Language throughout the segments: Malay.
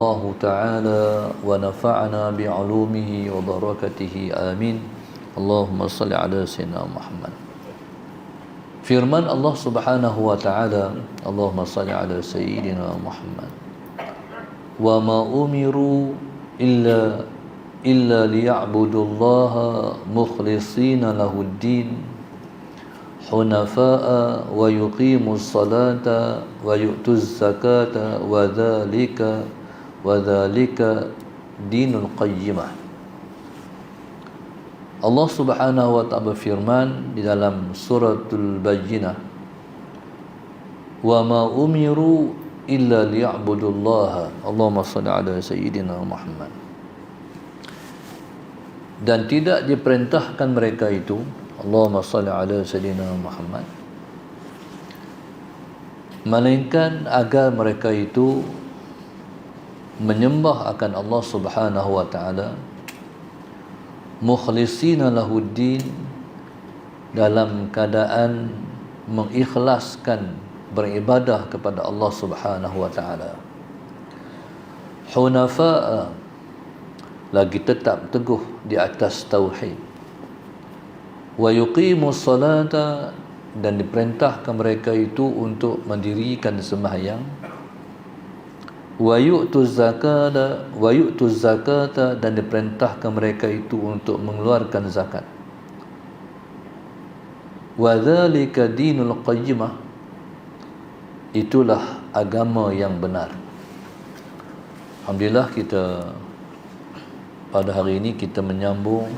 الله تعالى ونفعنا بعلومه وبركاته آمين. اللهم صل على سيدنا محمد. Firman Allah Subhanahu wa taala, Allahumma salli ala sayyidina Muhammad. Wa ma umiru illa liya'budullaha mukhlishina lahuddin hunafa'a wa yuqimus salata wa yu'tuz zakata wa dzalika dinul qayyimah. Allah Subhanahu wa ta'ala berfirman di dalam suratul Bayyinah, wa ma umiru illa liya'budullaha. Allahumma shalli ala sayyidina Muhammad. Dan tidak diperintahkan mereka itu, Allahumma shalli ala sayyidina Muhammad, melainkan agar mereka itu menyembah akan Allah Subhanahu wa ta'ala mukhlisina lahuddin, dalam keadaan mengikhlaskan beribadah kepada Allah Subhanahu wa ta'ala, hunafa'a, lagi tetap teguh di atas tauhid, wa yuqimus salata, dan diperintahkan mereka itu untuk mendirikan sembahyang, wa yu'tuz zakata, dan diperintahkan mereka itu untuk mengeluarkan zakat. Wa dzalika dinul qayyimah, itulah agama yang benar. Alhamdulillah, kita pada hari ini kita menyambung,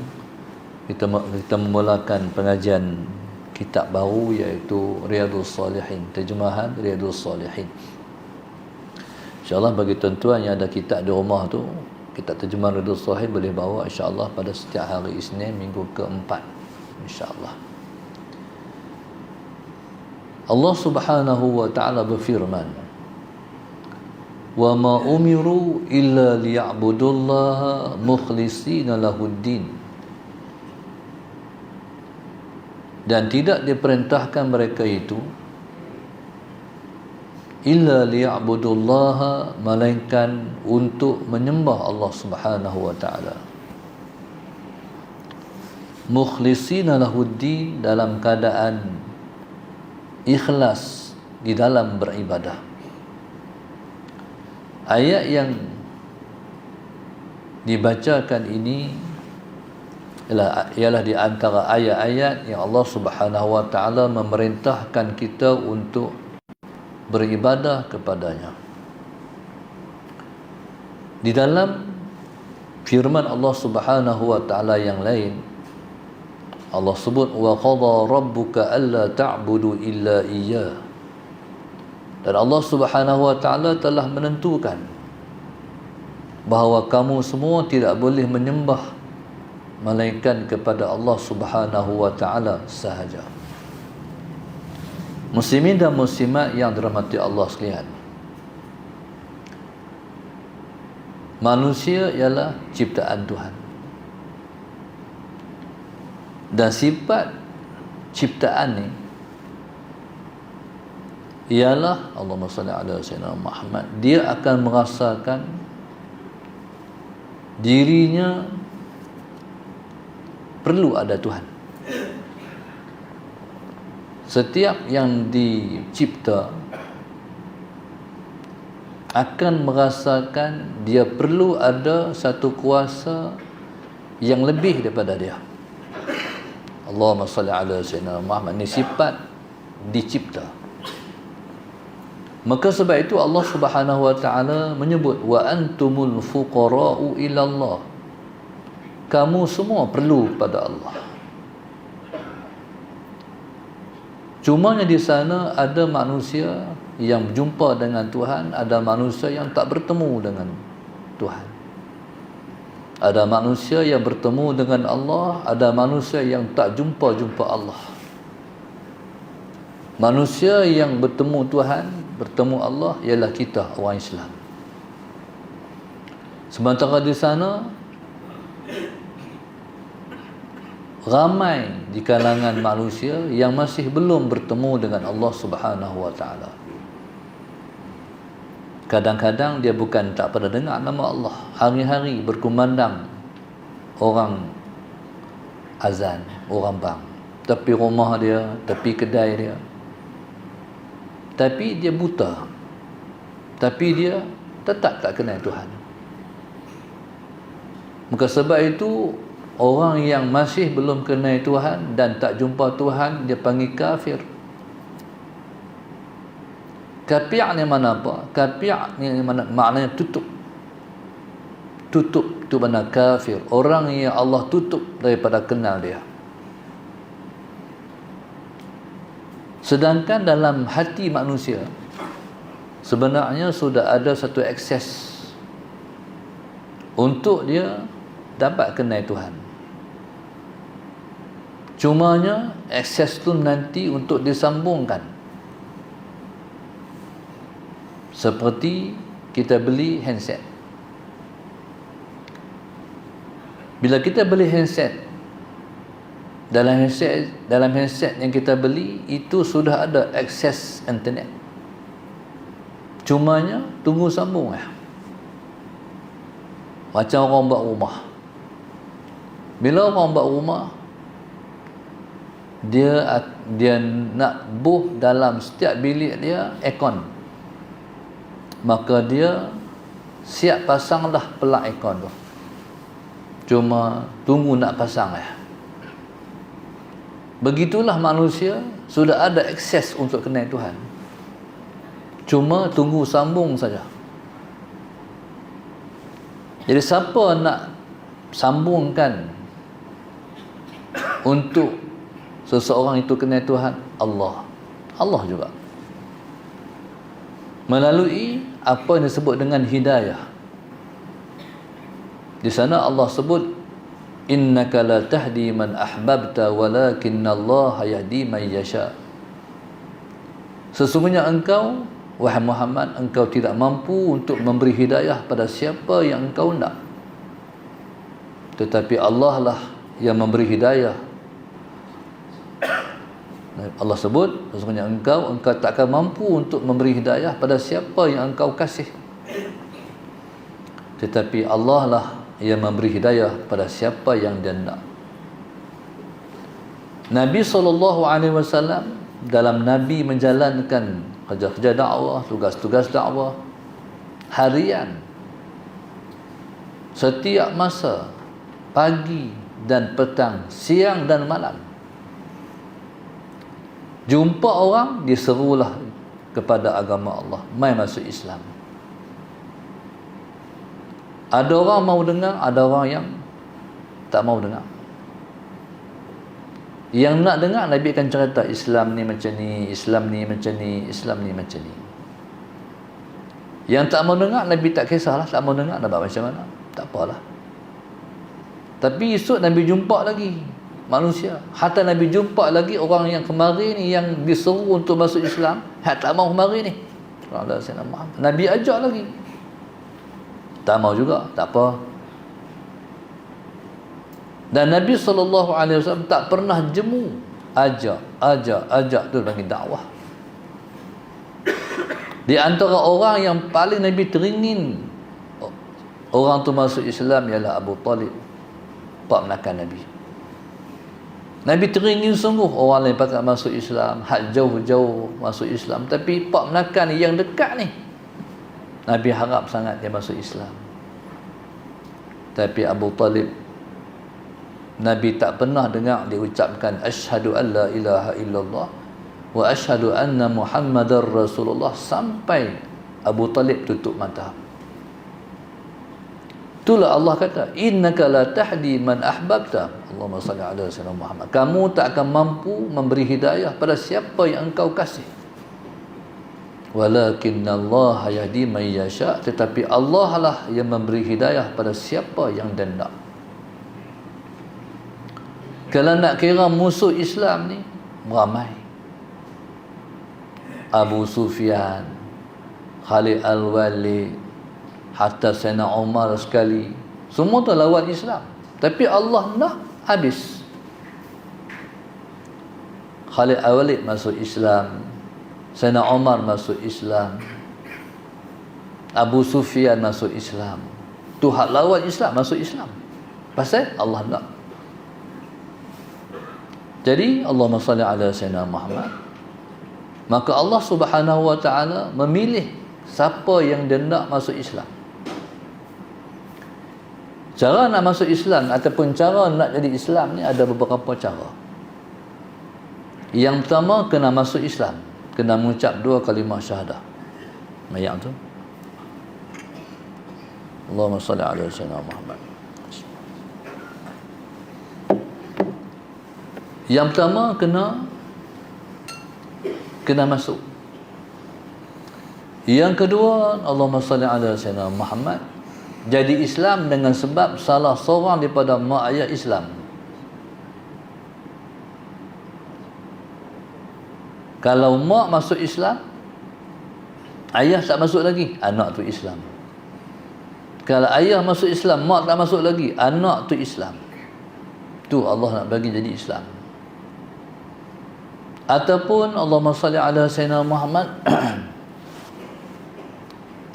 kita memulakan pengajian kitab baru, iaitu Riyadhus Salihin, terjemahan Riyadhus Salihin. InsyaAllah bagi tuan-tuan yang ada kitab di rumah tu, kitab terjemahan Riyadhus Salihin boleh bawa insyaAllah pada setiap hari Isnin minggu keempat, insyaAllah. Allah Subhanahu wa ta'ala berfirman, wa ma umiru illa liya'budullaha mukhlishina lahuddin, dan tidak diperintahkan mereka itu illa liya'budullaha, melainkan untuk menyembah Allah Subhanahu wa ta'ala mukhlishina lahuddin, dalam keadaan ikhlas di dalam beribadah. Ayat yang dibacakan ini ialah di antara ayat-ayat yang Allah Subhanahu wa ta'ala memerintahkan kita untuk beribadah kepadanya. Di dalam firman Allah Subhanahu wa ta'ala yang lain, Allah sebut, wa qadha rabbuka alla ta'budu illa iyyah, dan Allah Subhanahu wa ta'ala telah menentukan bahawa kamu semua tidak boleh menyembah melainkan kepada Allah Subhanahu wa ta'ala sahaja. Muslimin dan muslimat yang dirahmati Allah sekalian, manusia ialah ciptaan Tuhan, dan sifat ciptaan ni ialah, Allahumma salli ala sayyidina Muhammad, dia akan merasakan dirinya perlu ada Tuhan. Setiap yang dicipta akan merasakan dia perlu ada satu kuasa yang lebih daripada dia. Allahumma salli ala sayyidina Muhammad, ini sifat dicipta. Maka sebab itu Allah Subhanahu wa ta'ala menyebut, wa antumul fuqara'u ilallah, kamu semua perlu pada Allah. Cumanya di sana ada manusia yang berjumpa dengan Tuhan, ada manusia yang tak bertemu dengan Tuhan. Ada manusia yang bertemu dengan Allah, ada manusia yang tak jumpa Allah. Manusia yang bertemu Tuhan, bertemu Allah, ialah kita, orang Islam. Sementara di sana ramai di kalangan manusia yang masih belum bertemu dengan Allah Subhanahu wa ta'ala. Kadang-kadang dia bukan tak pernah dengar nama Allah, hari-hari berkumandang orang azan, orang bang, tepi rumah dia, tepi kedai dia, tapi dia buta, tapi dia tetap tak kenal Tuhan. Maka sebab itu orang yang masih belum kenal Tuhan dan tak jumpa Tuhan, dia panggil kafir. Kafir ni mana apa? Kafir ni maknanya tutup. Tutup tu mana kafir. Orang yang Allah tutup daripada kenal dia. Sedangkan dalam hati manusia sebenarnya sudah ada satu akses untuk dia dapat kenal Tuhan. Cumanya akses tu nanti untuk disambungkan. Seperti kita beli handset. Bila kita beli handset, dalam handset yang kita beli itu sudah ada akses internet. Cumanya tunggu sambung ya. Macam orang buat rumah. Bila orang buat rumah, dia nak buh dalam setiap bilik dia aircon. Maka dia siap pasanglah pelak aircon tu. Cuma tunggu nak pasang ya. Begitulah manusia sudah ada akses untuk kenal Tuhan. Cuma tunggu sambung saja. Jadi siapa nak sambungkan untuk seseorang itu kenal Tuhan? Allah. Allah juga. Melalui apa yang disebut dengan hidayah. Di sana Allah sebut, innaka la tahdi man ahbabta walakinallaha yahdi man yasha. Sesungguhnya engkau, wahai Muhammad, engkau tidak mampu untuk memberi hidayah pada siapa yang engkau nak. Tetapi Allah lah yang memberi hidayah. Allah sebut, sesungguhnya engkau tak akan mampu untuk memberi hidayah pada siapa yang engkau kasih. Tetapi Allah lah yang memberi hidayah pada siapa yang dia nak. Nabi SAW dalam Nabi menjalankan kerja-kerja dakwah, tugas-tugas dakwah harian, setiap masa, pagi dan petang, siang dan malam. Jumpa orang, diserulah kepada agama Allah, mai masuk Islam. Ada orang mau dengar, ada orang yang tak mau dengar. Yang nak dengar, Nabi akan cerita Islam ni macam ni, Islam ni macam ni, Islam ni macam ni. Yang tak mau dengar, Nabi tak kisahlah, tak mau dengar, nak buat macam mana, tak apalah. Tapi esok Nabi jumpa lagi manusia. Hatta Nabi jumpa lagi orang yang kemarin ni yang disuruh untuk masuk Islam, tak mau kemarin ni. Nabi ajak lagi, tak mau juga, tak apa. Dan Nabi SAW tak pernah jemu. Ajak tu bagi dakwah. Di antara orang yang paling Nabi teringin orang tu masuk Islam ialah Abu Talib, pak menakan Nabi. Nabi teringin sungguh orang lain pakat masuk Islam, hak jauh-jauh masuk Islam. Tapi pak menakan yang dekat ni, Nabi harap sangat dia masuk Islam. Tapi Abu Talib, Nabi tak pernah dengar dia ucapkan asyhadu an la ilaha illallah wa asyhadu anna Muhammadar Rasulullah sampai Abu Talib tutup mata. Itulah Allah kata, innaka la tahdi man ahbabta. Allahumma salli ala sayyidina Muhammad. Kamu tak akan mampu memberi hidayah pada siapa yang engkau kasih. Walakinnallaha yahdi man yasha. Tetapi Allah lah yang memberi hidayah pada siapa yang dia nak. Kalau nak kira musuh Islam ni ramai. Abu Sufyan, Khalid Al-Walid, hatta Sayyidina Umar sekali, semua tu lawan Islam. Tapi Allah nak habis. Khalid Al-Walid masuk Islam, Sayyidina Umar masuk Islam. Abu Sufyan masuk Islam, tu hak lawan Islam masuk Islam. Pasal Allah nak. Jadi Allahumma salli ala sayyidina Muhammad. Maka Allah Subhanahu wa taala memilih siapa yang dia nak masuk Islam. Cara nak masuk Islam ataupun cara nak jadi Islam ni ada beberapa cara. Yang pertama, kena masuk Islam, kena mengucap 2 kalimah syahadah. Ayat tu. Allahumma salli ala sayyidina Muhammad. Yang pertama, kena masuk. Yang kedua, Allahumma salli ala sayyidina Muhammad, jadi Islam dengan sebab salah seorang daripada mak ayah Islam. Kalau mak masuk Islam, ayah tak masuk lagi, anak tu Islam. Kalau ayah masuk Islam, mak tak masuk lagi, anak tu Islam. Tu Allah nak bagi jadi Islam. Ataupun Allahumma salli ala sayyidina Muhammad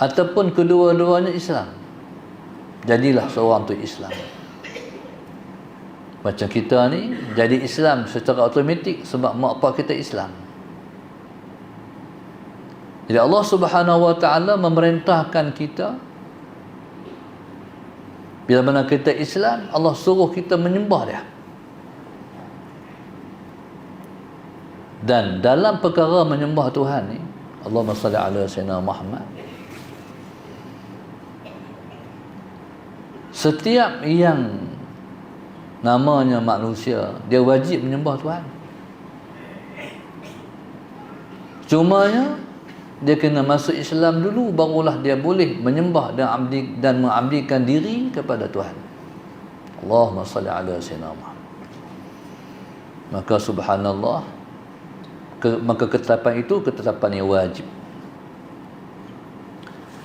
ataupun kedua-duanya Islam, jadilah seorang tu Islam. Macam kita ni jadi Islam secara automatik sebab mak pak kita Islam. Jadi Allah Subhanahu wa taala memerintahkan kita, bila mana kita Islam, Allah suruh kita menyembah dia. Dan dalam perkara menyembah Tuhan ni, Allahumma salli ala sayyidina Muhammad, setiap yang namanya manusia, dia wajib menyembah Tuhan. Cumanya dia kena masuk Islam dulu, barulah dia boleh menyembah dan mengabdikan diri kepada Tuhan. Allahumma salli ala sayyidina Muhammad. Maka subhanallah, maka ketetapan itu ketetapan yang wajib.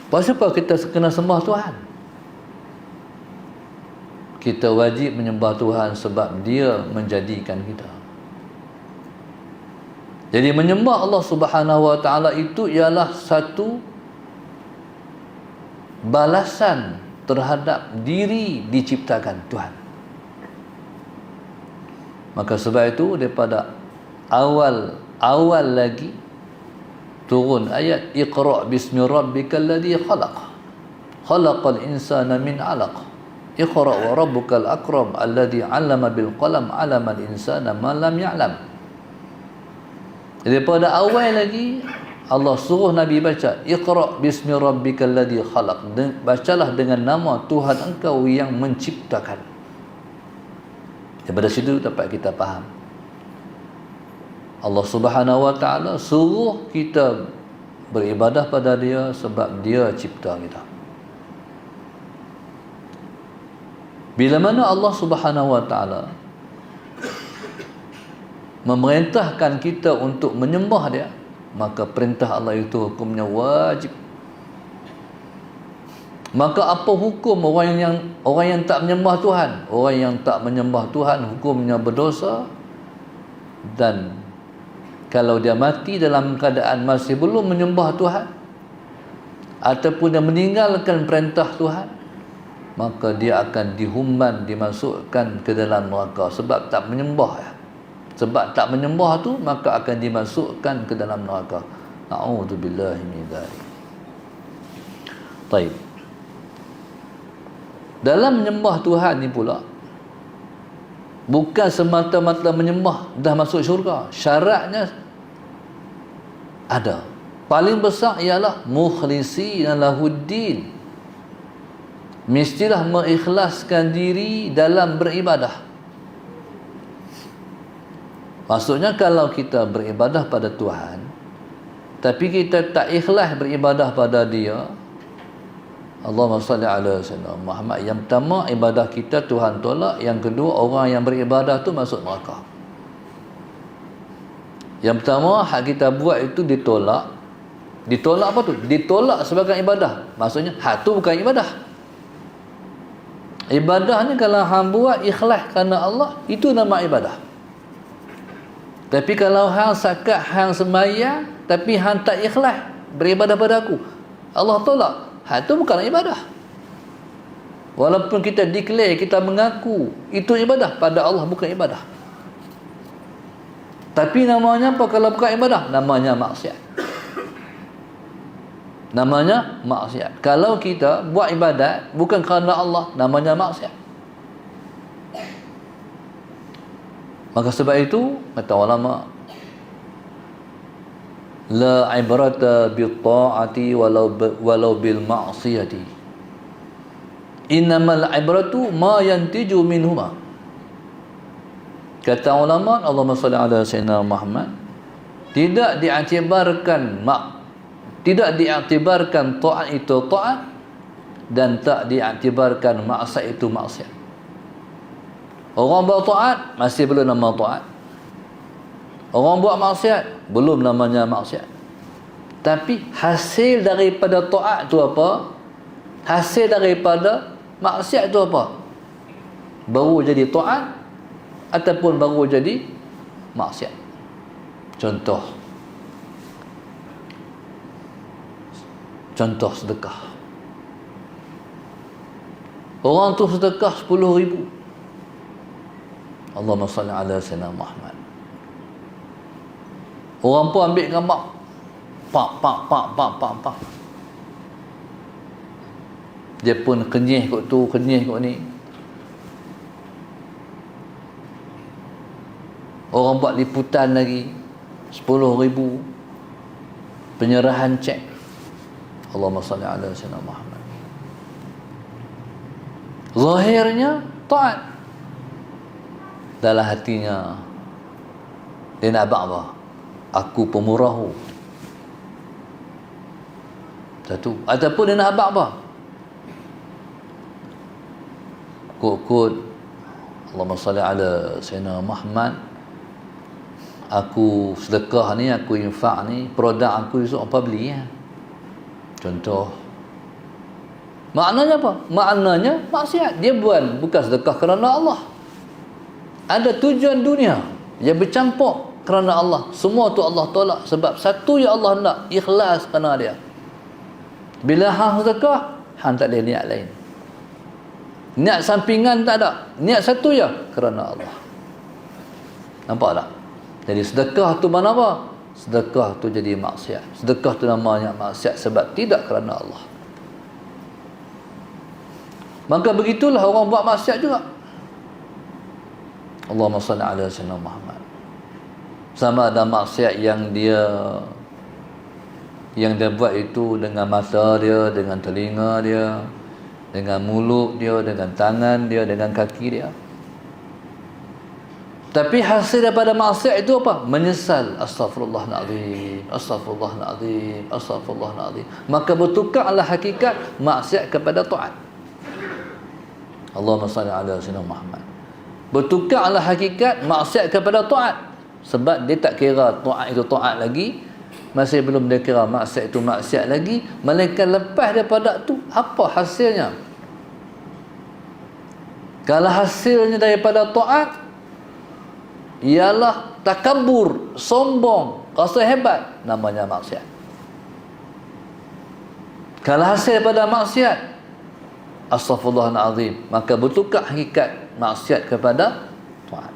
Pasal apa kita kena sembah Tuhan? Kita wajib menyembah Tuhan sebab dia menjadikan kita. Jadi menyembah Allah Subhanahu wa taala itu ialah satu balasan terhadap diri diciptakan Tuhan. Maka sebab itu daripada awal lagi turun ayat Iqra' bismi rabbikal ladzi khalaq. Khalaqal insana min 'alaq. Iqra' wa rabbukal akram alladzi 'allama bil qalam 'allamal insana ma lam ya'lam. Daripada awal lagi Allah suruh Nabi baca Iqra' bismi rabbikal ladzi khalaq. Bacalah dengan nama Tuhan engkau yang menciptakan. Daripada situ dapat kita faham Allah Subhanahu wa taala suruh kita beribadah pada dia sebab dia cipta kita. Bila mana Allah Subhanahu wa taala memerintahkan kita untuk menyembah dia, maka perintah Allah itu hukumnya wajib. Maka apa hukum orang yang tak menyembah Tuhan? Orang yang tak menyembah Tuhan hukumnya berdosa, dan kalau dia mati dalam keadaan masih belum menyembah Tuhan ataupun dia meninggalkan perintah Tuhan, maka dia akan dihumban, dimasukkan ke dalam neraka sebab tak menyembah. Sebab tak menyembah tu, maka akan dimasukkan ke dalam neraka. A'udzubillahi min dzalik. Baik. Dalam menyembah Tuhan ni pula, bukan semata-mata menyembah dah masuk syurga. Syaratnya ada. Paling besar ialah mukhlishina lahuddin. Mestilah mengikhlaskan diri dalam beribadah. Maksudnya kalau kita beribadah pada Tuhan tapi kita tak ikhlas beribadah pada dia, Allahumma salli ala sayyidina Muhammad, yang pertama ibadah kita Tuhan tolak, yang kedua orang yang beribadah tu masuk neraka. Yang pertama hak kita buat itu ditolak. Ditolak apa tu? Ditolak sebagai ibadah. Maksudnya hak tu bukan ibadah. Ibadah ni kalau hang buat ikhlas kerana Allah, itu nama ibadah. Tapi kalau hang sakat, hang sembahyang tapi hang tak ikhlas beribadah pada aku, Allah tolak. Itu bukan ibadah. Walaupun kita declare, kita mengaku itu ibadah, pada Allah bukan ibadah. Tapi namanya apa kalau bukan ibadah? Namanya maksiat. Namanya maksiat. Kalau kita buat ibadat bukan kerana Allah, namanya maksiat. Maka sebab itu kata ulama, la ibrata bi ta'ati walau bil ma'siyati. Innamal ibratu ma yantiju minhuma. Kata ulama, Allahumma salli ala sayyidina Muhammad, tidak diiktibarkan taat itu taat dan tak diiktibarkan maksiat itu maksiat. Orang buat taat masih belum nama taat. Orang buat maksiat belum namanya maksiat. Tapi hasil daripada taat itu apa? Hasil daripada maksiat itu apa? Baru jadi taat ataupun baru jadi maksiat. Contoh sedekah. Orang tu sedekah 10,000. Allahumma salli ala sayyidina Muhammad. Orang pun ambil gambar. Pak. Dia pun kenyih kot tu, kenyih kot ni. Orang buat liputan lagi 10,000. Penyerahan cek. Allahumma salli ala sayyidina Muhammad. Zahirnya taat, dalam hatinya dia nak buat apa? Aku pemurah. Satu. Ataupun dia nak buat apa? Kod Allahumma salli ala sayyidina Muhammad. Aku sedekah ni, aku infak ni, produk aku esok apa beli ya? Contoh. Maknanya apa? Maknanya maksiat. Dia bukan sedekah kerana Allah. Ada tujuan dunia yang bercampur kerana Allah. Semua tu Allah tolak sebab satu yang Allah nak, ikhlas kerana dia. Bila hang sedekah, hang tak ada niat lain. Niat sampingan tak ada. Niat satu je kerana Allah. Nampak tak? Jadi sedekah tu mana apa? Sedekah tu jadi maksiat. Sedekah tu namanya maksiat sebab tidak kerana Allah. Maka begitulah orang buat maksiat juga. Allahumma salli ala sayyidina Muhammad. Sama ada maksiat yang dia buat itu dengan mata dia, dengan telinga dia, dengan mulut dia, dengan tangan dia, dengan kaki dia. Tapi hasil daripada maksiat itu apa? Menyesal. Astaghfirullahaladzim, astaghfirullahaladzim, astaghfirullahaladzim. Maka bertukarlah hakikat maksiat kepada taat. Allahumma salli ala sayyidina Muhammad. Bertukarlah hakikat maksiat kepada taat. Sebab dia tak kira taat itu taat lagi, masih belum dia kira maksiat itu maksiat lagi. Melainkan lepas daripada tu, apa hasilnya? Kalau hasilnya daripada taat ialah takabur, sombong, rasa hebat, namanya maksiat. Kalau hasil daripada maksiat, astaghfirullahaladzim, maka bertukar hakikat maksiat kepada taat.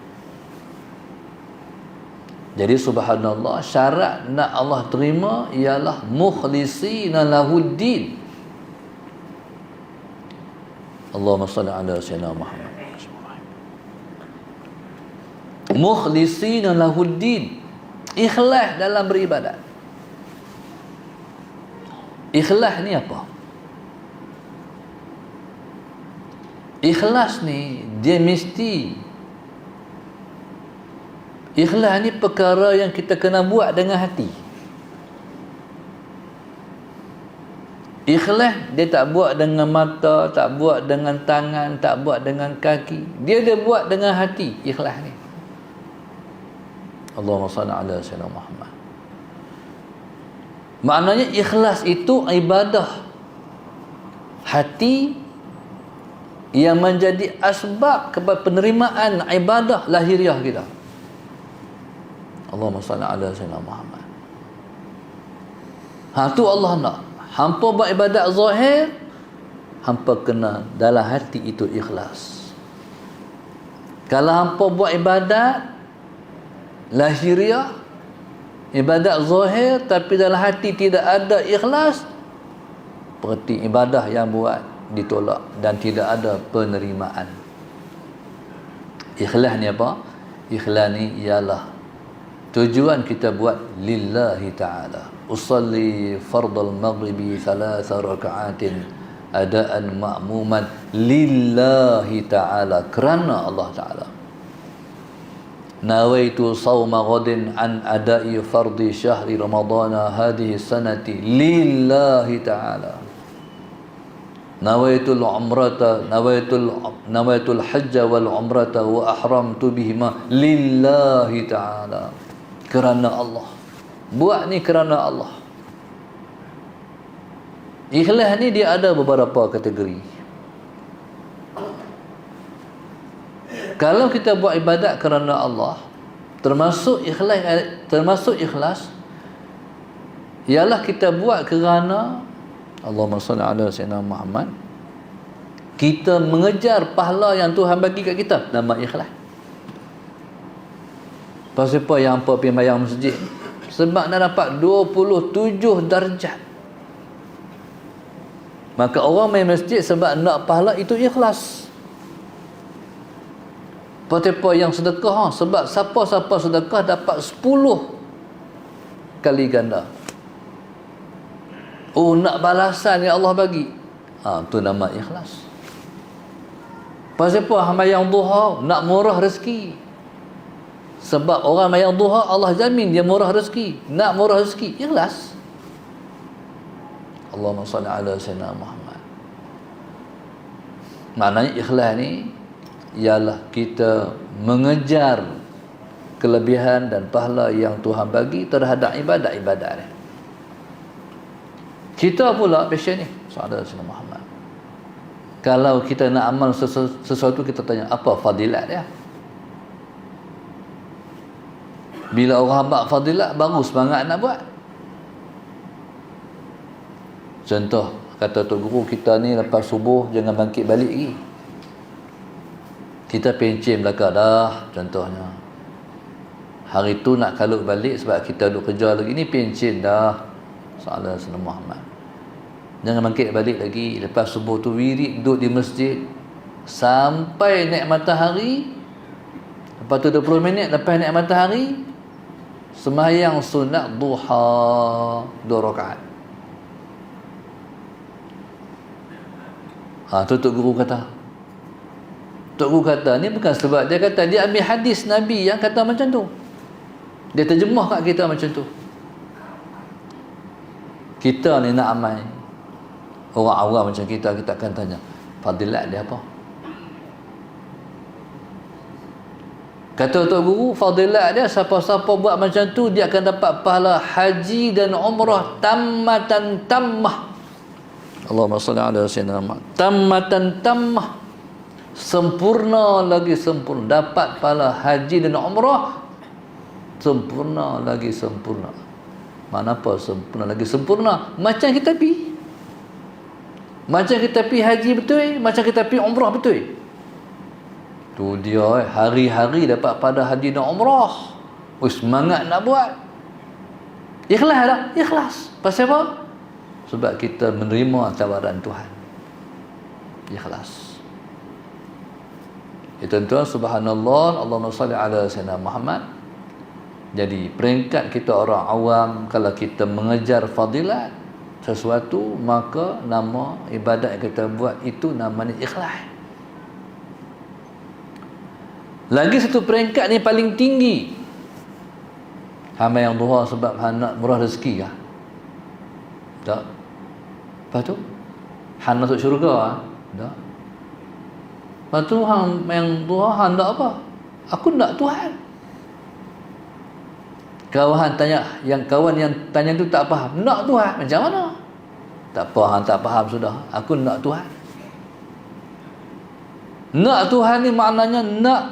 Jadi subhanallah, syarat nak Allah terima ialah mukhlisina lahuddin. Allahumma salli ala sayyidina Muhammad. Mukhlisina lahuddin, ikhlas dalam beribadat. Ikhlas ni apa? Ikhlas ni dia mesti, ikhlas ni perkara yang kita kena buat dengan hati. Ikhlas dia tak buat dengan mata, tak buat dengan tangan, tak buat dengan kaki. Dia buat dengan hati, ikhlas ni. Allahumma salli ala sayyidina Muhammad. Maknanya ikhlas itu ibadah hati yang menjadi asbab kepada penerimaan ibadah lahiriah kita. Allahumma salli ala sayyidina Muhammad. Tu Allah nak. Hampa buat ibadat zahir, hampa kena dalam hati itu ikhlas. Kalau hampa buat ibadat lahiriah, ibadat zahir tapi dalam hati tidak ada ikhlas, seperti ibadah yang buat ditolak dan tidak ada penerimaan. Ikhlas ni apa? Ikhlas ni ialah tujuan kita buat lillahi ta'ala. Usalli fardal maghribi 3 raka'atin adaan ma'muman lillahi ta'ala, kerana Allah Ta'ala. Nawaitu sawma ghadin an adai fardi syahri ramadana hadhihi sanati lillahi ta'ala. Nawaitul umrata nawaitul hajja wal umrata wa ahramtu bihima lillahi ta'ala, kerana Allah. Buat ni kerana Allah. Ikhlas ni dia ada beberapa kategori. Kalau kita buat ibadat kerana Allah, termasuk ikhlas ialah kita buat kerana Allahumma salli ala sayyidina Muhammad. Kita mengejar pahala yang Tuhan bagi kat kita, nama ikhlas. Pasal apa yang hampa pergi bayang masjid? Sebab nak dapat 27 darjat. Maka orang main masjid sebab nak pahala itu ikhlas. Pasal apa yang sedekah? Sebab siapa-siapa sedekah dapat 10 kali ganda. Oh, nak balasan yang Allah bagi. Tu nama ikhlas. Pasal apa sembahyang duha? Nak murah rezeki. Sebab orang sembahyang duha Allah jamin dia murah rezeki. Nak murah rezeki, ikhlas. Allahumma salli ala sayyidina Muhammad. Maknanya ikhlas ni ialah kita mengejar kelebihan dan pahala yang Tuhan bagi terhadap ibadat-ibadat ni. Kita pula passion ni, saudara Sayyidina Muhammad. Kalau kita nak amal sesuatu, kita tanya apa fadilat dia. Bila orang buat fadilat, baru semangat nak buat. Contoh, kata Tok Guru kita ni lepas subuh jangan bangkit balik lagi. Kita pencin belakang dah, contohnya. Hari tu nak kalut balik sebab kita duk kerja lagi ni, pencin dah. Saudara Sayyidina Muhammad. Jangan bangkit balik lagi. Lepas subuh tu wirid duduk di masjid sampai naik matahari. Lepas tu 20 minit lepas naik matahari, sembahyang sunat duha 2 rakaat. Tu Tok Guru kata. Tok Guru kata ni bukan sebab dia kata, dia ambil hadis Nabi yang kata macam tu. Dia terjemah kat kita macam tu. Kita ni nak amal, orang awam macam kita akan tanya, fadilat dia apa? Kata Tok Guru, fadilat dia siapa-siapa buat macam tu, dia akan dapat pahala haji dan umrah tammatan tammah. Allahumma salli ala sayyidina Muhammad. Tammatan tammah, sempurna lagi sempurna. Dapat pahala haji dan umrah sempurna lagi sempurna. Mana apa sempurna lagi sempurna? Macam kita pi. Macam kita pi haji betul, macam kita pi umrah betul. Tu dia hari-hari dapat pada haji dan umrah. Semangat nak buat. Ikhlas tak? Ikhlas. Pasal apa? Sebab kita menerima tawaran Tuhan. Ikhlas. Tuan-tuan, subhanallah, Allahumma salli ala sayyidina Muhammad. Jadi peringkat kita orang awam, kalau kita mengejar fadilat sesuatu, maka nama ibadat yang kita buat itu namanya ikhlas. Lagi satu peringkat ni paling tinggi. Hamba yang duha sebab nak murah rezeki kah? Tak. Lepas tu hang masuk syurga. Tak. Lepas tu hang yang duha hang nak apa? Aku nak Tuhan. Kawan yang tanya tu tak faham. Nak Tuhan macam mana? Tak apa, hang tak faham sudah. Aku nak Tuhan. Nak Tuhan ni maknanya nak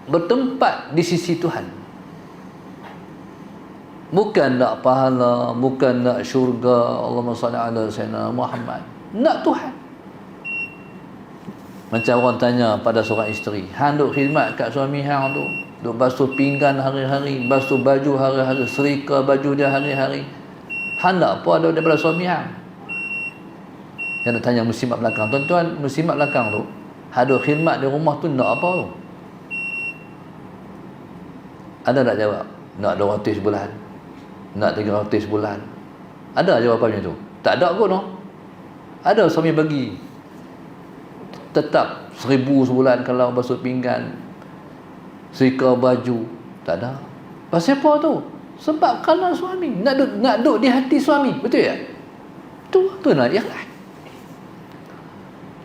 bertempat di sisi Tuhan. Bukan nak pahala, bukan nak syurga. Allahumma salli ala sayyidina Muhammad. Nak Tuhan. Macam orang tanya pada seorang isteri, hang duk khidmat kat suami hang tu, duk basuh pinggan hari-hari, basuh baju hari-hari, serika baju dia hari-hari. Hang nak apa ada daripada suami hang? Yang nak tanya muslimat belakang. Tuan-tuan, muslimat belakang tu, hang duk khidmat di rumah tu nak apa tu? Ada tak jawab? Nak 200 sebulan. Nak 300 sebulan. Ada jawapannya tu? Tak ada pun, no? Ada suami bagi tetap 1000 sebulan kalau basuh pinggan, serika baju. Tak ada. Pasal apa tu? Sebab kerana suami. Nak duduk di hati suami. Betul tak? Tu nak ikhlas.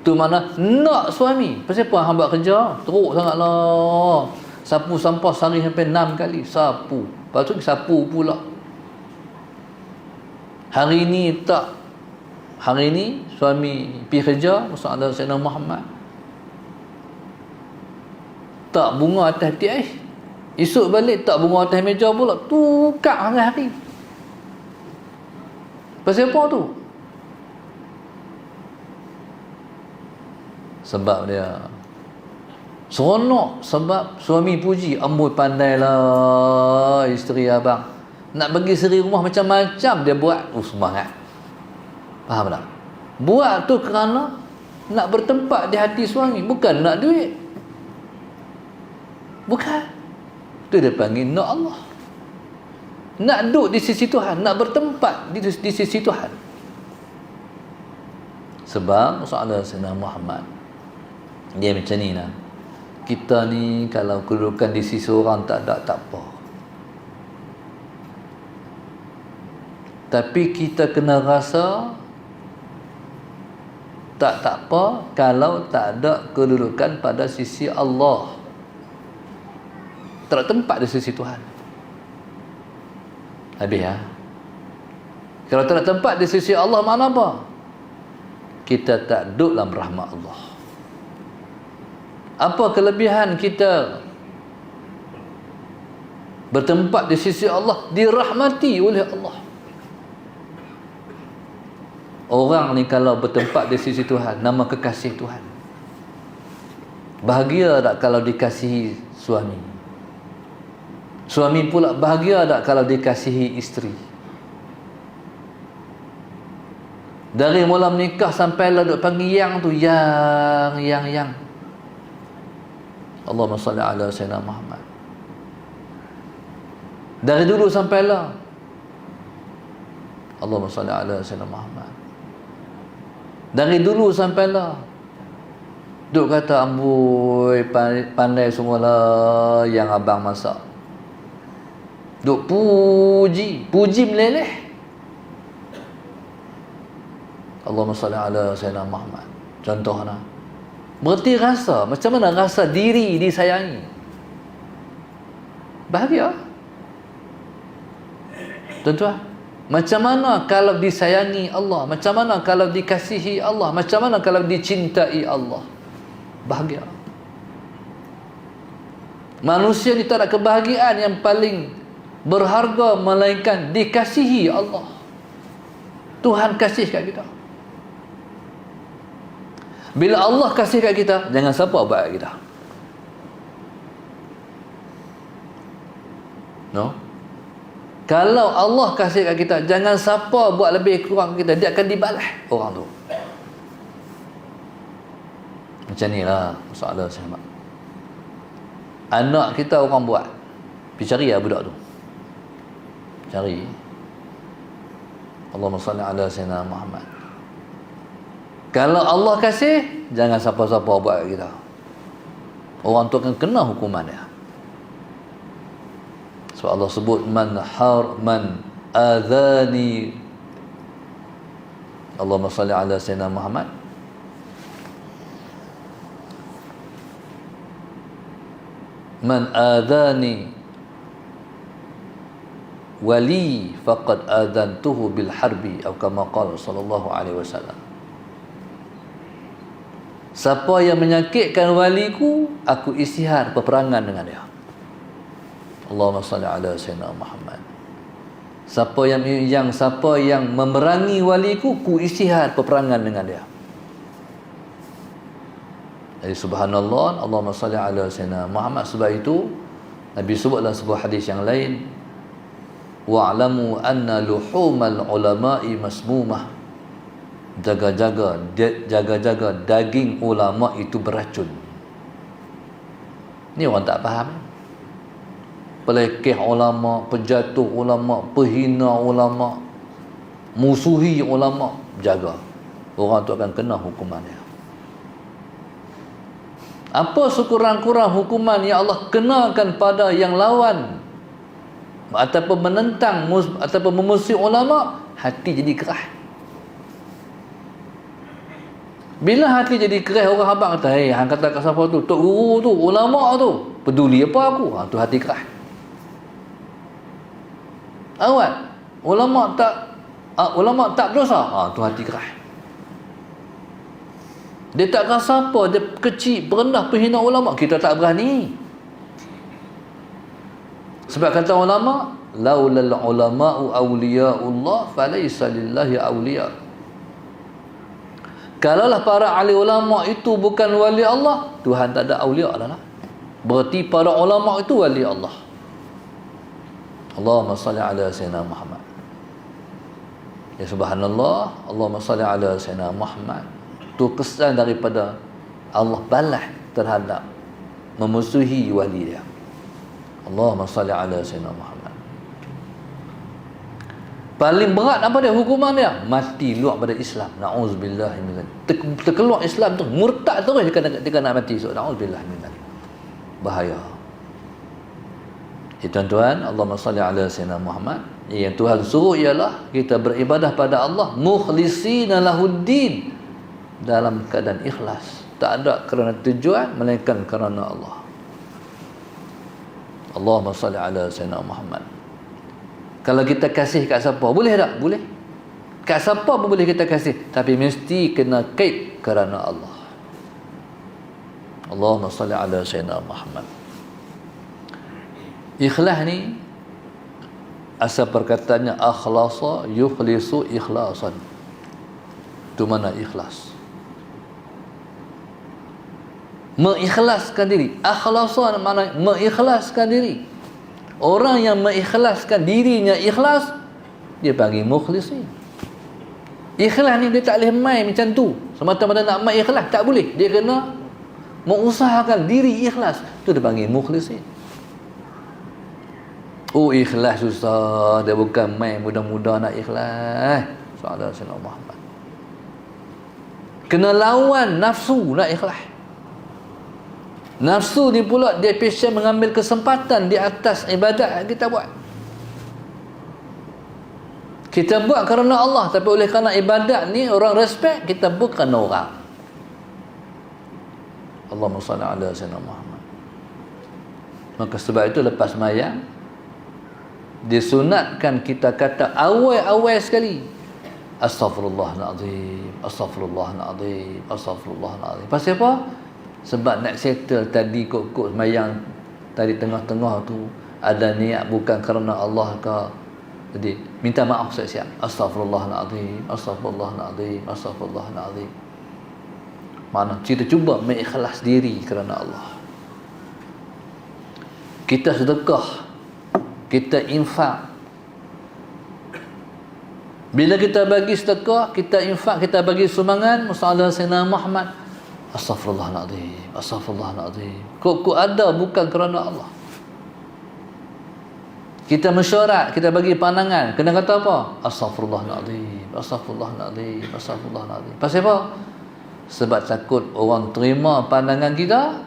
Tu mana nak suami. Pasal apa hang buat kerja? Teruk sangatlah. Sapu sampah sehari sampai 6 kali. Sapu. Lepas tu sapu pula. Hari ni tak. Hari ni suami pergi kerja, Rasul Allah Sayyidina Muhammad. Tak bunga atas tiai. Esok balik tak bunga atas meja pula. Tukar hari-hari. Pasal apa tu? Sebab dia seronok. Sebab suami puji, amboi pandailah isteri abang. Nak bagi seri rumah macam-macam dia buat. Semangat. Faham tak? Buat tu kerana nak bertempat di hati suami, bukan nak duit. Bukan. Tu dia panggil nak Allah. Nak duduk di sisi Tuhan, nak bertempat di sisi Tuhan. Sebab Rasulullah SAW Muhammad dia macam ni lah. Kita ni kalau kedudukan di sisi orang tak ada, tak apa. Tapi kita kena rasa tak apa kalau tak ada kedudukan pada sisi Allah. Tak ada tempat di sisi Tuhan. Habis ya. Kalau tak ada tempat di sisi Allah, makna apa? Kita tak duduk dalam rahmat Allah. Apa kelebihan kita bertempat di sisi Allah, dirahmati oleh Allah? Orang ni kalau bertempat di sisi Tuhan, nama kekasih Tuhan. Bahagia tak kalau dikasihi suami? Suami pula bahagia tak kalau dikasihi isteri? Dari mula menikah sampai lah duk panggil yang tu, yang. Allahumma salli ala sayyidina Muhammad. Dari dulu sampai lah Allahumma salli ala sayyidina Muhammad. Dari dulu sampai lah duk kata amboi pandai semualah yang abang masak. Duk puji meleleh. Allahumma salli ala sayyidina Muhammad. Contohnya, berarti rasa macam mana rasa diri disayangi? Bahagia. Tuan-tuan, macam mana kalau disayangi Allah? Macam mana kalau dikasihi Allah? Macam mana kalau dicintai Allah? Bahagia. Manusia ni tak ada kebahagiaan yang paling berharga melainkan dikasihi Allah. Tuhan kasih kat kita. Bila Allah kasih kat kita, jangan siapa buat kat kita. No? Kalau Allah kasih kat kita, jangan siapa buat lebih kurang kita, dia akan dibalas orang tu. Macam ni lah masalah sahabat. Anak kita orang buat, pergi cari lah budak tu. Cari. Allahumma salli ala sayyidina Muhammad. Kalau Allah kasih, jangan siapa-siapa buat kat kita. Orang tu akan kena hukuman dia. So Allah sebut man adhani. Allahumma salli ala sayyidina Muhammad. Man adhani wali faqad adhantuhu bil harbi atau kama qala sallallahu alaihi wasallam. Siapa yang menyakitkan waliku, aku isytihar peperangan dengan dia. Allahumma salli ala sayyidina Muhammad. Siapa yang memerangi waliku, ku istihad peperangan dengan dia. Jadi subhanallah, Allahumma salli ala sayyidina Muhammad. Sebab itu Nabi sebut dalam sebuah hadis yang lain, wa'lamu anna luhumal ulama'i masmumah. Jaga-jaga daging ulama itu beracun. Ni orang tak faham. Pelekeh ulama, penjatuh ulama, penghina ulama, musuhi ulama, jaga. Orang tu akan kena hukuman dia. Apa sekurang-kurang hukuman yang Allah kenakan pada yang lawan ataupun menentang ataupun memusuhi ulama, hati jadi kerah. Bila hati jadi kerah, orang abang kata, "Hei, hang kata kat siapa tu? Tok guru tu, ulama tu. Peduli apa aku?" Tu hati kerah. Awat, ulama tak berdosa. Tu hati kerah. Dia tak rasa apa, dia kecil, berendah, penghina ulama, kita tak berani. Sebab kata ulama, laulal ulama'u awliya'ullah falaysa lillahi awliya. Kalaulah para ahli ulama itu bukan wali Allah, Tuhan tak ada awliya lah. Berarti para ulama itu wali Allah. Allahumma salli ala sayyidina Muhammad. Ya subhanallah, Allahumma salli ala sayyidina Muhammad. Itu kesan daripada Allah balas terhadap memusuhi wali dia. Allahumma salli ala sayyidina Muhammad. Paling berat apa dia hukuman dia? Mati luar pada Islam. Na'udzubillah min dzalik. Terkeluar Islam tu, murtad terus dia nak mati. So, na'udzubillah min dzalik. Bahaya. Tuan-tuan, Allahumma salli ala sayyidina Muhammad. Yang Tuhan suruh ialah kita beribadah pada Allah mukhlishina lahuddin, dalam keadaan ikhlas, tak ada kerana tujuan melainkan kerana Allah. Allahumma salli ala sayyidina Muhammad. Kalau kita kasih kat siapa, boleh tak? Boleh. Kat siapa pun boleh kita kasih, tapi mesti kena kait kerana Allah. Allahumma salli ala sayyidina Muhammad. Ikhlas ni asal perkataannya akhlasa yukhlisu ikhlasan. Itu mana ikhlas? Mengikhlaskan diri. Akhlasa makna mengikhlaskan diri. Orang yang mengikhlaskan dirinya ikhlas, dia panggil mukhlisin. Ikhlas ni dia tak boleh main macam tu. Semata-mata nak main ikhlas tak boleh. Dia kena mengusahakan diri ikhlas. Tu dia panggil mukhlisin. Oh, ikhlas susah. Dia bukan main mudah-mudah nak ikhlas. Sallallahu alaihi wasallam. Kena lawan nafsu nak ikhlas. Nafsu ni pula dia passion mengambil kesempatan di atas ibadat yang kita buat. Kita buat kerana Allah, tapi oleh kerana ibadat ni orang respect, kita buat kerana orang. Allahumma salli ala sayyidina Muhammad. Maka sebab itu lepas sembahyang disunatkan kita kata awal-awal sekali, astaghfirullahalazim, astaghfirullahalazim, astaghfirullahalazim. Pasal apa? Sebab nak settle tadi kok sembahyang tadi tengah-tengah tu ada niat bukan kerana Allah ke, jadi minta maaf siap-siap. Astaghfirullahalazim, astaghfirullahalazim, astaghfirullahalazim. Mana kita cuba mengikhlas diri kerana Allah. Kita sedekah, kita infak. Bila kita bagi sedekah, kita infak, kita bagi sumbangan, musalla sayyidina Muhammad, astaghfirullahalazim, astaghfirullahalazim. Kok ada bukan kerana Allah. Kita mesyuarat, kita bagi pandangan, kena kata apa? Astaghfirullahalazim, astaghfirullahalazim, astaghfirullahalazim. Pasal apa? Sebab takut orang terima pandangan kita,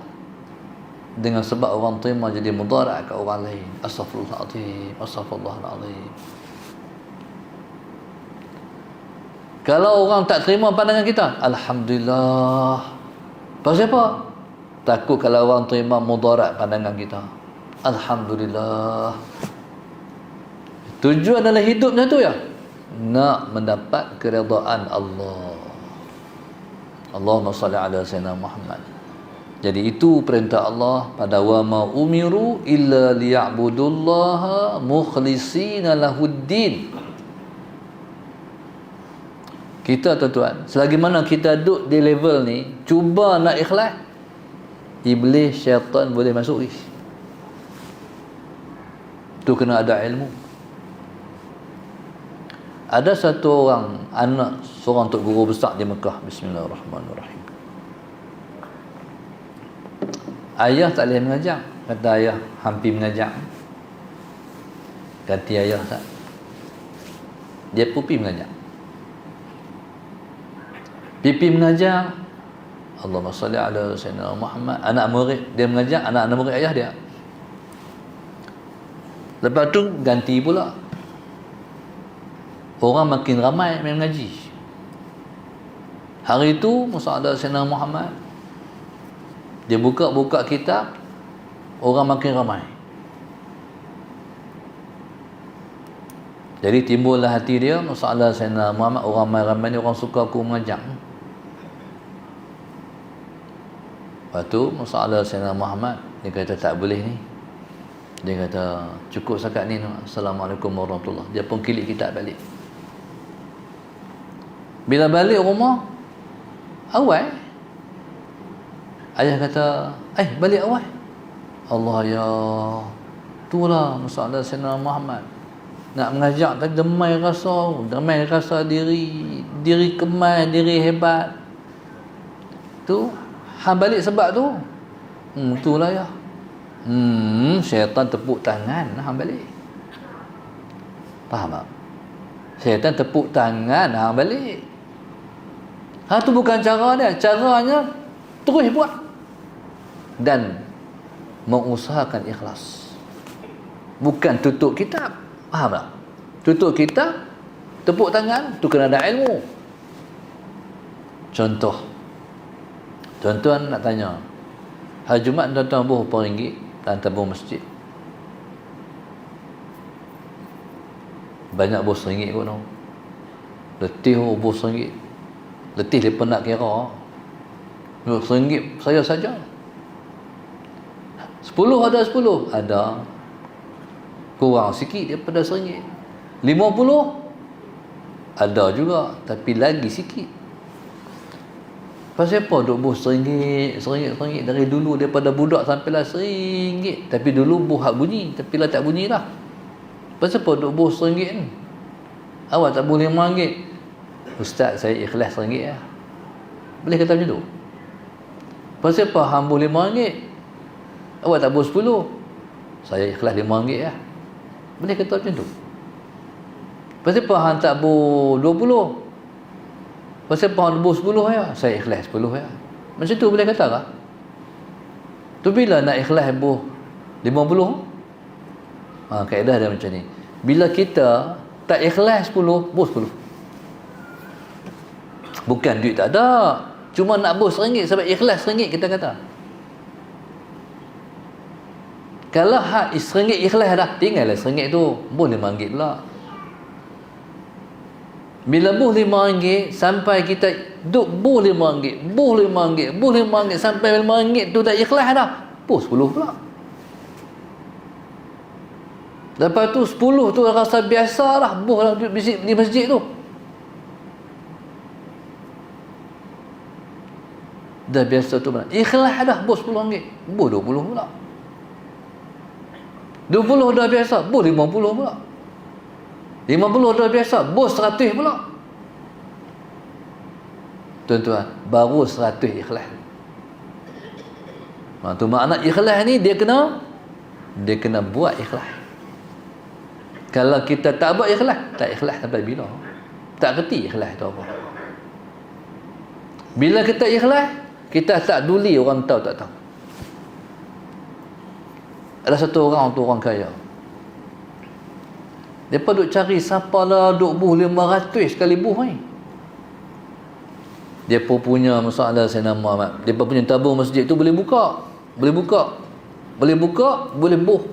dengan sebab orang terima jadi mudarat ke orang lain. Astaghfirullahalazim, astaghfirullahalazim. Kalau orang tak terima pandangan kita, alhamdulillah. Pasal apa? Takut kalau orang terima mudarat pandangan kita. Alhamdulillah. Tujuan dalam hidupnya tu ya, nak mendapat keredaan Allah. Allahumma salli ala sayyidina Muhammad. Jadi itu perintah Allah pada wa ma umiru illa liya'budullaha mukhlishina lahuddin. Kita tuan-tuan, selagi mana kita duduk di level ni, cuba nak ikhlas, iblis, syaitan boleh masuk. Tu kena ada ilmu. Ada satu orang, anak seorang tok guru besar di Mekah. Bismillahirrahmanirrahim. Ayah tak boleh mengajar. Kata ayah, hampir mengajar. Ganti ayah tak. Dia pergi mengajar. Pipi mengajar. Allahumma salli ala sayyidina Muhammad. Anak murid dia mengajar, anak murid ayah dia. Lepas tu ganti pula. Orang makin ramai main mengaji. Hari itu Musa ala sayyidina Muhammad, dia buka kitab, orang makin ramai. Jadi timbullah hati dia, Musa ala sayyidina Muhammad, orang ramai ni orang suka aku mengajar. Lepas tu Musa ala sayyidina Muhammad, dia kata tak boleh ni. Dia kata cukup sekat ni. Assalamualaikum warahmatullahi. Dia pun kilik kitab balik. Bila balik rumah, awal ayah kata, balik awal. Allah ya, itulah masalah Sayyidina Muhammad. Nak mengajak tak demai rasa diri kemai, diri hebat. Tu hang balik sebab tu. Itulah ya. Syaitan tepuk tangan hang balik. Faham tak? Syaitan tepuk tangan hang balik. Tu bukan cara dia. Caranya terus buat dan mengusahakan ikhlas. Bukan tutup kitab. Faham tak? Tutup kitab, tepuk tangan, tu kena ada ilmu. Contoh, tuan-tuan nak tanya, hari Jumaat tuan-tuan buh berapa ringgit dalam tabung masjid? Banyak buh RM1 kot no. Letih buh RM1. Letih dia pun nak kira. RM1 saya saja. 10 ada 10. Ada. Kurang sikit daripada RM1. 50 ada juga, tapi lagi sikit. Pasal apa duk buh RM1 dari dulu, daripada budak sampailah RM1. Tapi dulu buh hak bunyi, tapi lah tak bunyi dah. Pasal apa duk buh RM1 ni? Awak tak boleh RM5. Ustaz, saya ikhlas RM1 lah. Boleh kata macam tu? Pasal apa hang boleh RM5? Awak tak boleh 10. Saya ikhlas RM5 lah. Boleh kata macam tu? Pasal apa hang tak boleh 20? Pasal apa hang boleh 10 ya? Saya ikhlas 10 ya. Macam tu boleh kata tak? Tu bila nak ikhlas boleh 50? Kaedah dia macam ni. Bila kita tak ikhlas 10, boleh 10. Bukan duit tak ada, cuma nak bos RM1 sebab ikhlas RM1 kita kata. Kalau hak RM1 ikhlas dah, tinggallah RM1 tu, bos RM5 pula. Bila bos RM5 sampai kita duk bos RM5 sampai RM5 tu tak ikhlas dah, bos 10 pula. Lepas tu 10 tu rasa biasa lah, bos di masjid tu. Dah biasa tu mana? Ikhlas dah, bos RM10. Bos 20 pula. 20 dah biasa, bos 50 pula. 50 dah biasa, bos 100 pula. Tuan-tuan, baru 100 ikhlas. Tu makna ikhlas ni dia kena buat ikhlas. Kalau kita tak buat ikhlas, tak ikhlas sampai bila? Tak kerti ikhlas tu apa. Bila kita ikhlas, kita tak duli orang tahu tak tahu. Ada satu orang tu orang kaya. Depa duk cari siapa lah duk buh 500 sekali buh ni. Depa punya masalah Sayyidina Muhammad. Depa punya tabung masjid tu boleh buka, boleh buh.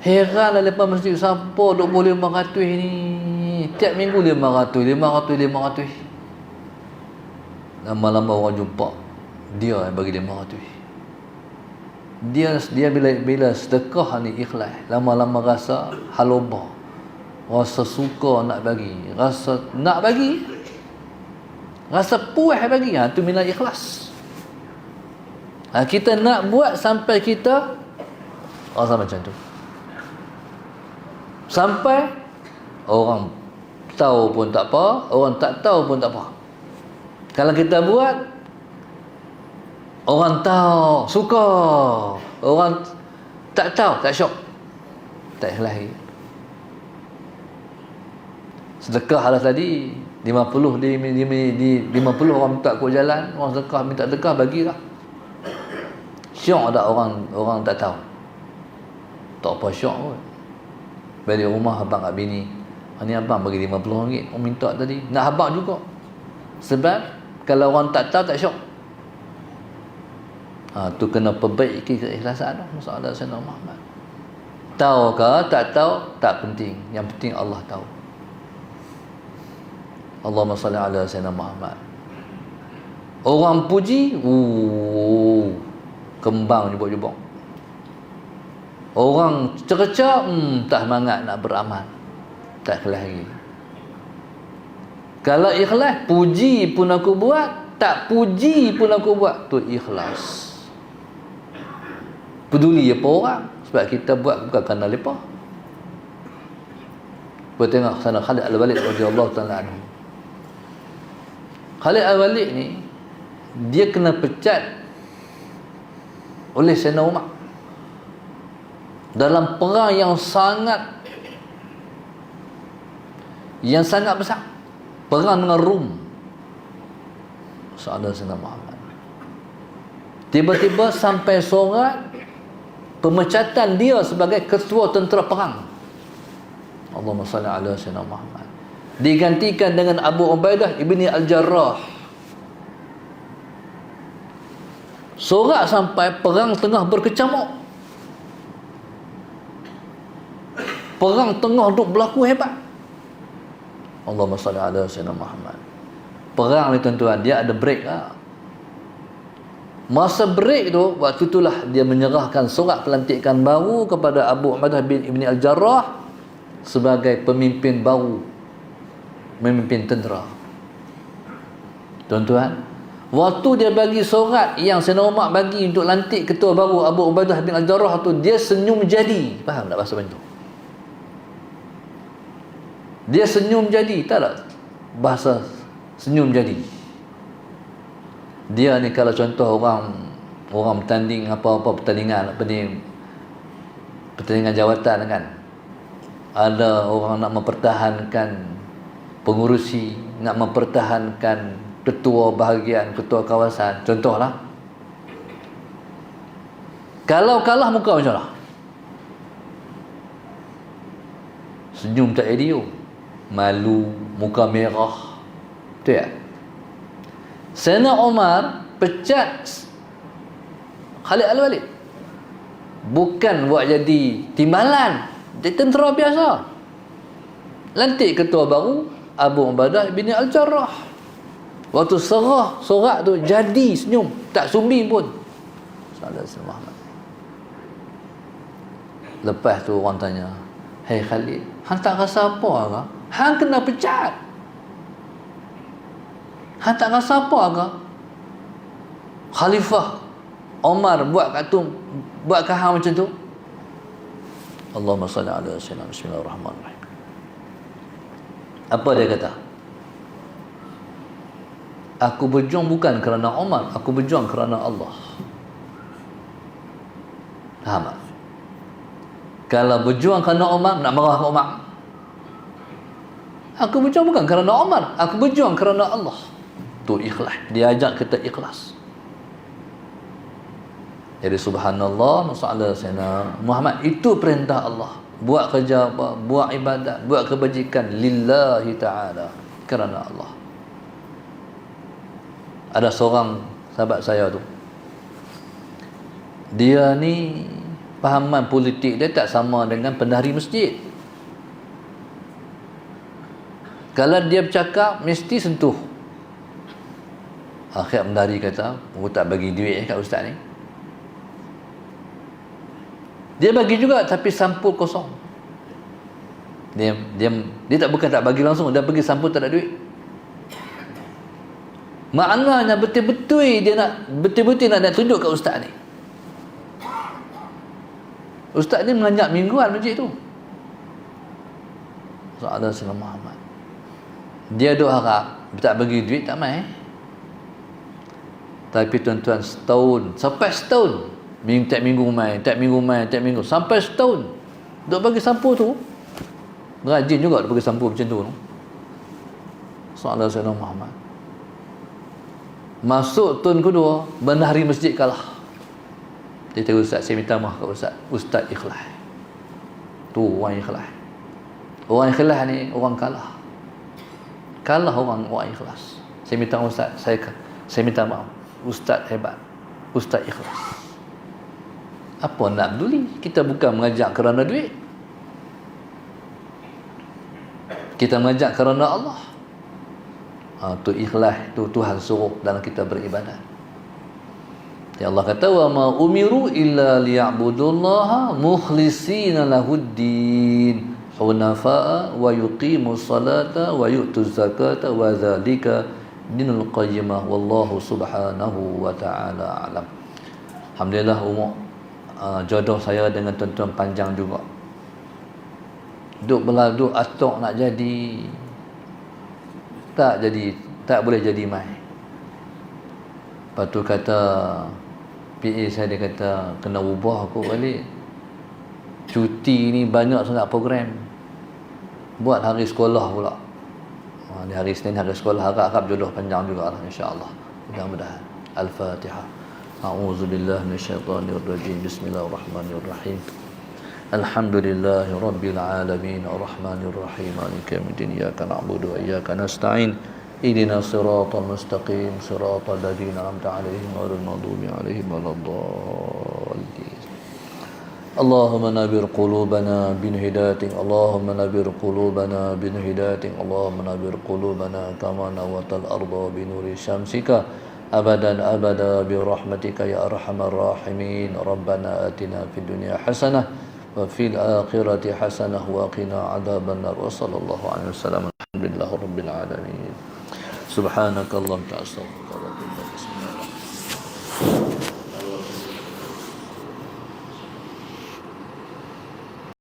Heranlah lepas masjid siapa duk buh 500 ni. Tiap minggu 500. Lama-lama orang jumpa. Dia yang bagi dia tu. Dia bila sedekah ni ikhlas, lama-lama rasa haloba, rasa suka nak bagi, rasa nak bagi, rasa puas bagi, tu minat ikhlas. Kita nak buat sampai kita rasa macam tu, sampai orang tahu pun tak apa, orang tak tahu pun tak apa. Kalau kita buat, orang tahu, suka. Orang tak tahu, tak syok. Tak ikhlas lagi. Sedekah lah tadi, 50 di 50 orang minta kau jalan, orang sedekah minta sedekah, bagilah. Syok tak orang tak tahu. Tak apa syok pun. Balik rumah abang kat bini, ni abang bagi RM50 orang minta tadi, nak abang juga. Sebab kalau orang tak tahu tak syok. Tu kena perbaiki keikhlasan tu. Masalah Sayyidina Muhammad. Tahu ke tak tahu tak penting. Yang penting Allah tahu. Allahumma salli ala Sayyidina Muhammad. Orang puji, kembang jubuk-jubuk. Orang cerca, tak semangat nak beramal. Tak ikhlas lagi. Kalau ikhlas, puji pun aku buat, tak puji pun aku buat, tu ikhlas. Peduli apa orang, sebab kita buat bukan kerana lepa. Kita tengok sana Khalid Al-Walid radhiyallahu ta'ala anhu. Khalid Al-Walid ni, dia kena pecat oleh Sayyidina Umar dalam perang yang sangat besar, perang dengan Rum. Sahabat Sayyidina Muhammad, tiba-tiba sampai surat pemecatan dia sebagai ketua tentera perang. Allahumma salli ala Sayyidina Muhammad. Digantikan dengan Abu Ubaidah ibni Al-Jarrah. Sorak sampai perang tengah berkecamuk, perang tengah duk berlaku hebat. Allahumma salli ala Sayyidina Muhammad. Perang ni tuan-tuan, dia ada break lah. Masa break tu, waktu itulah dia menyerahkan surat pelantikan baru kepada Abu Ubaidah bin Ibni Al-Jarrah sebagai pemimpin baru, memimpin tentera. Tuan-tuan, waktu dia bagi surat yang Sayyidina Umar bagi untuk lantik ketua baru Abu Ubaidah bin Al-Jarrah tu, dia senyum jadi. Faham tak bahasa macam tu? Dia senyum jadi, tak tak? Bahasa senyum jadi. Dia ni kalau contoh orang bertanding apa-apa pertandingan, pertandingan jawatan kan, ada orang nak mempertahankan pengurusi, nak mempertahankan ketua bahagian, ketua kawasan, contohlah. Kalau kalah muka macam mana? Senyum tak ideal, malu, muka merah. Betul tak? Sayyidina Umar pecat Khalid Al-Walid bukan buat jadi timbalan, dia tentera biasa. Lantik ketua baru Abu Ubaidah bin Al-Jarrah. Waktu serah sorak tu jadi senyum, tak sumbi pun. Sallallahu Muhammad. Lepas tu orang tanya, "Hei Khalid, hang tak rasa apa ke? Hang kena pecat. Hang tak rasa apa ke? Khalifah Umar buat kat tu, buat kat hang macam tu?" Allahumma salli ala sayyidina. Bismillahirrahmanirrahim. Apa dia kata? Aku berjuang bukan kerana Umar, aku berjuang kerana Allah. Faham tak? Kalau berjuang kerana Umar, nak marah ke Umar? Aku berjuang bukan kerana Umar, aku berjuang kerana Allah. Tu ikhlas. Dia ajak kita ikhlas. Jadi subhanallah, masalah Sayyidina Muhammad, itu perintah Allah. Buat kerja apa, buat ibadat, buat kebajikan lillahi ta'ala, kerana Allah. Ada seorang sahabat saya tu, dia ni pahaman politik dia tak sama dengan pendahari masjid. Kalau dia bercakap mesti sentuh. Akhir mendari kata, tak bagi duit kat ustaz ni. Dia bagi juga tapi sampul kosong. Dia bukan tak bagi langsung, dia pergi sampul tak ada duit. Maknanya betul-betul dia nak tunjuk kat ustaz ni. Ustaz ni mengajar mingguan masjid tu. Soalan Sayyidina Muhammad. Dia duk harap tak bagi duit tak mai. Tapi tuan-tuan setahun, sampai setahun, tiap minggu mai, sampai setahun duk bagi sampul tu. Rajin juga duk bagi sampul macam tu. Soalan Sayyidina Muhammad. Masuk tahun kedua, bendahari masjid kalah. Dia kata, ustaz, saya minta maaf kat ustaz. Ustaz ikhlas. Tu orang ikhlas. Orang ikhlas ni orang kalah. Kalah orang ikhlas. Saya minta maaf ustaz, saya minta maaf. Ustaz hebat. Ustaz ikhlas. Apa nak peduli? Kita bukan mengajak kerana duit. Kita mengajak kerana Allah. Tu ikhlas, tu Tuhan suruh dalam kita beribadat. Ya Allah kata, wa ma umiru illa liya'budullaha mukhlishina lahuddin hunafa'a wa yuqimus salata wa yu'tuz zakata wa dzalika dinul qayyimah wallahu subhanahu wa ta'ala alam. Alhamdulillah umur jodoh saya dengan tuan-tuan panjang juga. Duk beladuk atok nak jadi, tak boleh jadi mai. Lepas tu kata PA saya, dia kata kena ubah aku balik. Cuti ni banyak sangat program. Buat hari sekolah pula. Di hari Isnin hari sekolah, harap jodoh panjang jugalah insya-Allah. Mudah-mudahan. Al-Fatihah. A'udzubillahi minasyaitonir rajim. Bismillahirrahmanirrahim. Alhamdulillahi rabbil alamin arrahmanir rahim maliki yaumiddin iyyaka na'budu wa iyyaka nasta'in ihdinas siratal mustaqim siratal ladzina an'amta 'alaihim ghairil maghdubi 'alaihim waladdallin. Allahumma nabir qulubana bin hidayatin, Allahumma nabir qulubana bin hidayatin, Allahumma nabir qulubana kama nawatal arda bi nuri syamsika abadan abada bi rahmatika ya arhamar rahimin. Rabbana atina fid dunya hasanah wa fil akhirati hasanah wa qina adzabannar. Wa sallallahu alaihi wasallam. Alhamdulillahirabbil alamin. Subhanakallahumma wa bihamdika.